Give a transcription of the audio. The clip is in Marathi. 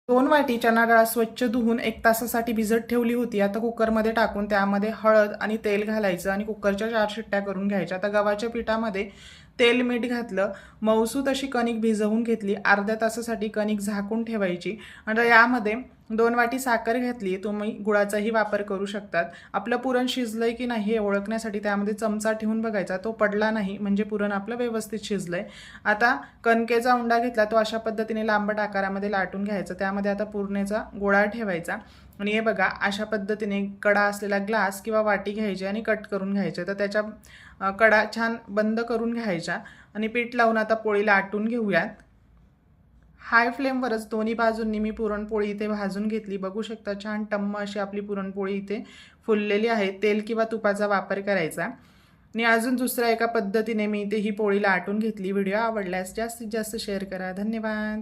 2 वाटी चणा डाळ स्वच्छ धुवून 1 तासासाठी भिजत ठेवली होती. आता कुकरमध्ये टाकून त्यामध्ये हळद आणि तेल घालायचं आणि कुकरच्या 4 शिट्ट्या करून घ्यायच्या. आता गव्हाच्या पिठामध्ये तेल मीठ घातलं, मऊसूत अशी कणिक भिजवून घेतली. अर्ध्या तासासाठी कणिक झाकून ठेवायची. आणि यामध्ये 2 वाटी साखर घातली. तुम्ही गुळाचाही वापर करू शकतात. आपलं पुरण शिजलंय की नाही हे ओळखण्यासाठी त्यामध्ये चमचा ठेवून बघायचा. तो पडला नाही म्हणजे पुरण आपलं व्यवस्थित शिजलंय. आता कणकेचा उंडा घेतला, तो अशा पद्धतीने लांबट आकारामध्ये लाटून घ्यायचा. त्यामध्ये आता पुरणाचा गोळा ठेवायचा आणि हे बघा अशा पद्धतीने कडा असलेला ग्लास किंवा वाटी घ्यायची आणि कट करून घ्यायचे. तर त्याच्या कडा छान बंद करून घ्यायच्या आणि पीठ लावून आता पोळी लाटून घेऊयात. हाय फ्लेमवरच दोन्ही बाजूंनी मी पुरणपोळी इथे भाजून घेतली. बघू शकता छान टम्म अशी आपली पुरणपोळी इथे फुललेली आहे. तेल किंवा तुपाचा वापर करायचा. आणि अजून दुसऱ्या एका पद्धतीने मी इथे ही पोळी लाटून घेतली. व्हिडिओ आवडल्यास जास्तीत जास्त शेअर करा. धन्यवाद.